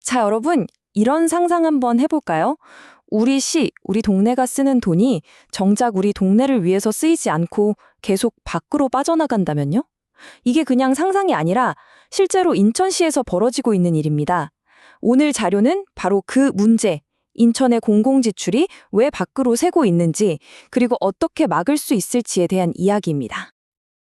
자, 여러분, 이런 상상 한번 해볼까요? 우리 동네가 쓰는 돈이 정작 우리 동네를 위해서 쓰이지 않고 계속 밖으로 빠져나간다면요? 이게 그냥 상상이 아니라 실제로 인천시에서 벌어지고 있는 일입니다. 오늘 자료는 바로 그 문제, 인천의 공공지출이 왜 밖으로 새고 있는지, 그리고 어떻게 막을 수 있을지에 대한 이야기입니다.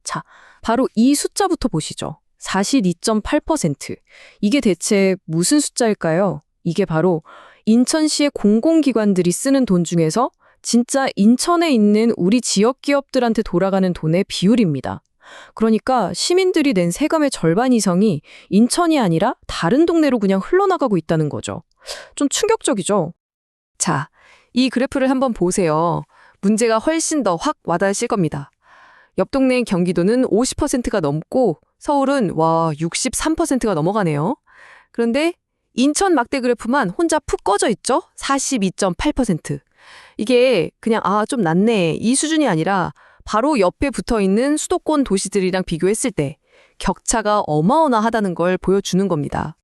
자, 바로 이 숫자부터 보시죠. 42.8%. 이게 대체 무슨 숫자일까요? 이게 바로 인천시의 공공기관들이 쓰는 돈 중에서 진짜 인천에 있는 우리 지역 기업들한테 돌아가는 돈의 비율입니다. 그러니까 시민들이 낸 세금의 절반 이상이 인천이 아니라 다른 동네로 그냥 흘러나가고 있다는 거죠. 좀 충격적이죠? 자, 이 그래프를 한번 보세요. 문제가 훨씬 더 확 와닿으실 겁니다. 옆 동네인 경기도는 50%가 넘고 서울은 63%가 넘어가네요. 그런데 인천 막대 그래프만 혼자 푹 꺼져 있죠? 42.8%. 이게 그냥 좀 낮네 이 수준이 아니라 바로 옆에 붙어있는 수도권 도시들이랑 비교했을 때 격차가 어마어마하다는 걸 보여주는 겁니다.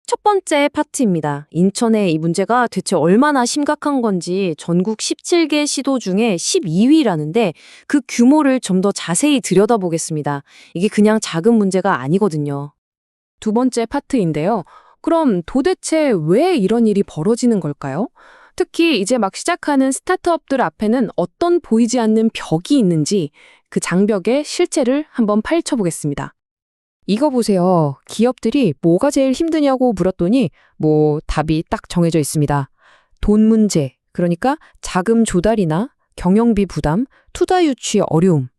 첫 번째 파트입니다. 인천의 이 문제가 대체 얼마나 심각한 건지 전국 17개 시도 중에 12위라는데 그 규모를 좀 더 자세히 들여다보겠습니다. 이게 그냥 작은 문제가 아니거든요. 두 번째 파트인데요. 그럼 도대체 왜 이런 일이 벌어지는 걸까요? 특히 이제 막 시작하는 스타트업들 앞에는 어떤 보이지 않는 벽이 있는지 그 장벽의 실체를 한번 파헤쳐보겠습니다. 이거 보세요. 기업들이 뭐가 제일 힘드냐고 물었더니 답이 딱 정해져 있습니다. 돈 문제, 그러니까 자금 조달이나 경영비 부담, 투자 유치 어려움.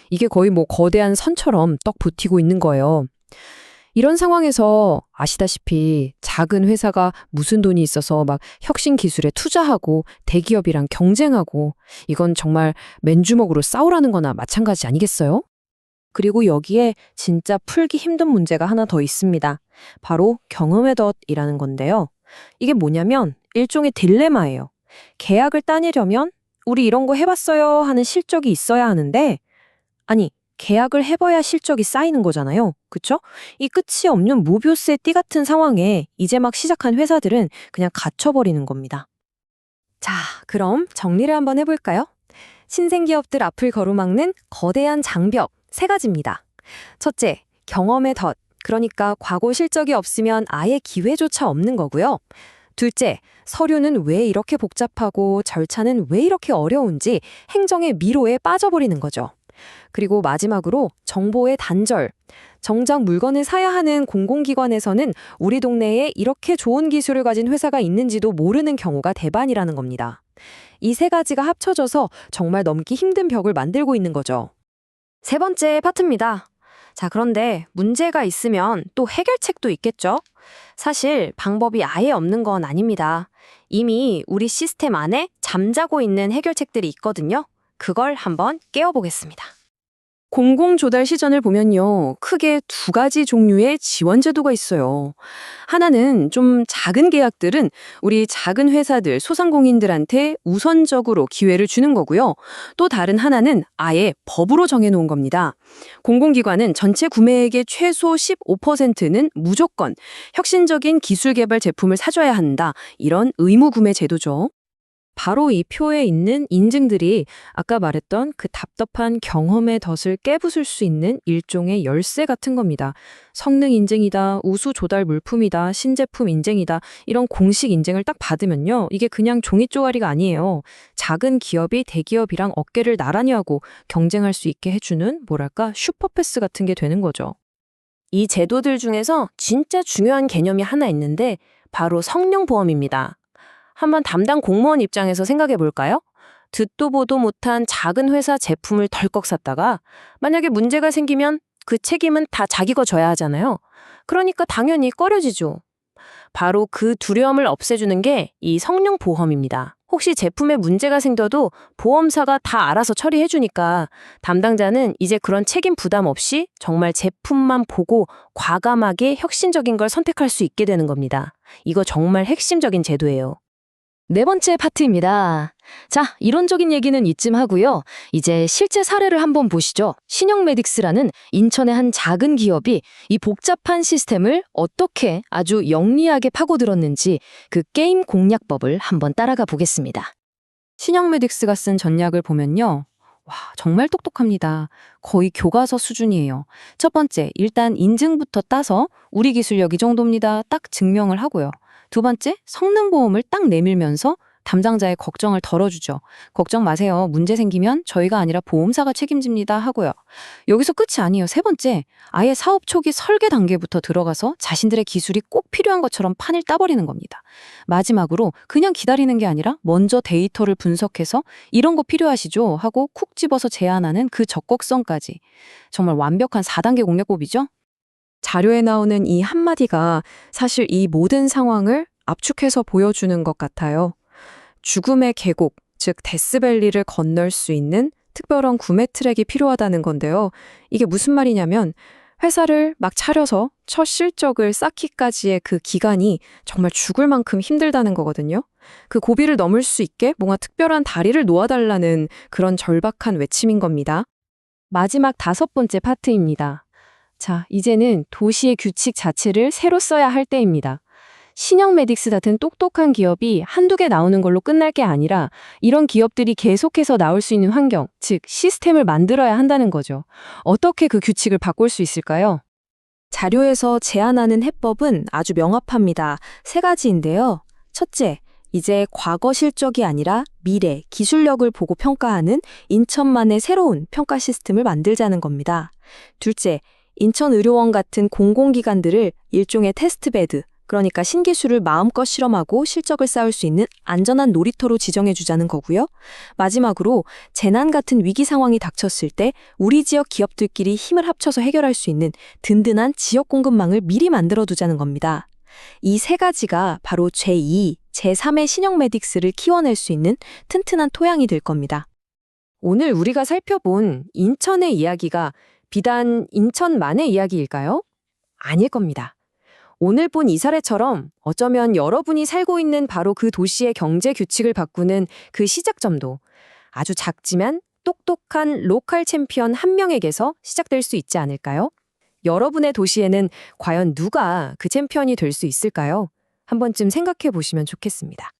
이게 거의 거대한 선처럼 떡 버티고 있는 거예요. 이런 상황에서 아시다시피 작은 회사가 무슨 돈이 있어서 막 혁신 기술에 투자하고 대기업이랑 경쟁하고 이건 정말 맨주먹으로 싸우라는 거나 마찬가지 아니겠어요? 그리고 여기에 진짜 풀기 힘든 문제가 하나 더 있습니다. 바로 경험의 덫이라는 건데요. 이게 뭐냐면 일종의 딜레마예요. 계약을 따내려면 우리 이런 거 해봤어요 하는 실적이 있어야 하는데 아니 계약을 해봐야 실적이 쌓이는 거잖아요. 그쵸? 이 끝이 없는 모비우스의 띠 같은 상황에 이제 막 시작한 회사들은 그냥 갇혀버리는 겁니다. 자, 그럼 정리를 한번 해볼까요? 신생기업들 앞을 가로막는 거대한 장벽 3가지입니다. 첫째, 경험의 덫. 그러니까 과거 실적이 없으면 아예 기회조차 없는 거고요. 둘째, 서류는 왜 이렇게 복잡하고 절차는 왜 이렇게 어려운지 행정의 미로에 빠져버리는 거죠. 그리고 마지막으로 정보의 단절. 정작 물건을 사야 하는 공공기관에서는 우리 동네에 이렇게 좋은 기술을 가진 회사가 있는지도 모르는 경우가 대반이라는 겁니다. 이 3가지가 합쳐져서 정말 넘기 힘든 벽을 만들고 있는 거죠. 세 번째 파트입니다. 자, 그런데 문제가 있으면 또 해결책도 있겠죠? 사실 방법이 아예 없는 건 아닙니다. 이미 우리 시스템 안에 잠자고 있는 해결책들이 있거든요. 그걸 한번 깨워보겠습니다. 공공조달 시전을 보면요. 크게 2가지 종류의 지원 제도가 있어요. 하나는 좀 작은 계약들은 우리 작은 회사들, 소상공인들한테 우선적으로 기회를 주는 거고요. 또 다른 하나는 아예 법으로 정해놓은 겁니다. 공공기관은 전체 구매액의 최소 15%는 무조건 혁신적인 기술 개발 제품을 사줘야 한다. 이런 의무 구매 제도죠. 바로 이 표에 있는 인증들이 아까 말했던 그 답답한 경험의 덫을 깨부술 수 있는 일종의 열쇠 같은 겁니다. 성능 인증이다, 우수 조달 물품이다, 신제품 인증이다 이런 공식 인증을 딱 받으면요. 이게 그냥 종이 쪼가리가 아니에요. 작은 기업이 대기업이랑 어깨를 나란히 하고 경쟁할 수 있게 해주는 뭐랄까 슈퍼패스 같은 게 되는 거죠. 이 제도들 중에서 진짜 중요한 개념이 하나 있는데 바로 성능보험입니다. 한번 담당 공무원 입장에서 생각해 볼까요? 듣도 보도 못한 작은 회사 제품을 덜컥 샀다가 만약에 문제가 생기면 그 책임은 다 자기가 져야 하잖아요. 그러니까 당연히 꺼려지죠. 바로 그 두려움을 없애주는 게 이 성능보험입니다. 혹시 제품에 문제가 생겨도 보험사가 다 알아서 처리해 주니까 담당자는 이제 그런 책임 부담 없이 정말 제품만 보고 과감하게 혁신적인 걸 선택할 수 있게 되는 겁니다. 이거 정말 핵심적인 제도예요. 네 번째 파트입니다. 자, 이론적인 얘기는 이쯤 하고요. 이제 실제 사례를 한번 보시죠. 신영메딕스라는 인천의 한 작은 기업이 이 복잡한 시스템을 어떻게 아주 영리하게 파고들었는지 그 게임 공략법을 한번 따라가 보겠습니다. 신영메딕스가 쓴 전략을 보면요. 와, 정말 똑똑합니다. 거의 교과서 수준이에요. 첫 번째, 일단 인증부터 따서 우리 기술력 이 정도입니다. 딱 증명을 하고요. 두 번째, 성능 보험을 딱 내밀면서 담당자의 걱정을 덜어주죠. 걱정 마세요. 문제 생기면 저희가 아니라 보험사가 책임집니다 하고요. 여기서 끝이 아니에요. 세 번째, 아예 사업 초기 설계 단계부터 들어가서 자신들의 기술이 꼭 필요한 것처럼 판을 따버리는 겁니다. 마지막으로 그냥 기다리는 게 아니라 먼저 데이터를 분석해서 이런 거 필요하시죠? 하고 쿡 집어서 제안하는 그 적극성까지. 정말 완벽한 4단계 공략법이죠? 자료에 나오는 이 한마디가 사실 이 모든 상황을 압축해서 보여주는 것 같아요. 죽음의 계곡, 즉 데스밸리를 건널 수 있는 특별한 구매 트랙이 필요하다는 건데요. 이게 무슨 말이냐면 회사를 막 차려서 첫 실적을 쌓기까지의 그 기간이 정말 죽을 만큼 힘들다는 거거든요. 그 고비를 넘을 수 있게 뭔가 특별한 다리를 놓아달라는 그런 절박한 외침인 겁니다. 마지막 5번째 파트입니다. 자, 이제는 도시의 규칙 자체를 새로 써야 할 때입니다. 신영메딕스 같은 똑똑한 기업이 한두 개 나오는 걸로 끝날 게 아니라 이런 기업들이 계속해서 나올 수 있는 환경, 즉 시스템을 만들어야 한다는 거죠. 어떻게 그 규칙을 바꿀 수 있을까요? 자료에서 제안하는 해법은 아주 명확합니다. 3가지인데요. 첫째, 이제 과거 실적이 아니라 미래, 기술력을 보고 평가하는 인천만의 새로운 평가 시스템을 만들자는 겁니다. 둘째, 인천의료원 같은 공공기관들을 일종의 테스트베드, 그러니까 신기술을 마음껏 실험하고 실적을 쌓을 수 있는 안전한 놀이터로 지정해주자는 거고요. 마지막으로 재난 같은 위기 상황이 닥쳤을 때 우리 지역 기업들끼리 힘을 합쳐서 해결할 수 있는 든든한 지역 공급망을 미리 만들어두자는 겁니다. 이 3가지가 바로 제2, 제3의 신영메딕스를 키워낼 수 있는 튼튼한 토양이 될 겁니다. 오늘 우리가 살펴본 인천의 이야기가 비단 인천만의 이야기일까요? 아닐 겁니다. 오늘 본 이 사례처럼 어쩌면 여러분이 살고 있는 바로 그 도시의 경제 규칙을 바꾸는 그 시작점도 아주 작지만 똑똑한 로컬 챔피언 한 명에게서 시작될 수 있지 않을까요? 여러분의 도시에는 과연 누가 그 챔피언이 될 수 있을까요? 한 번쯤 생각해 보시면 좋겠습니다.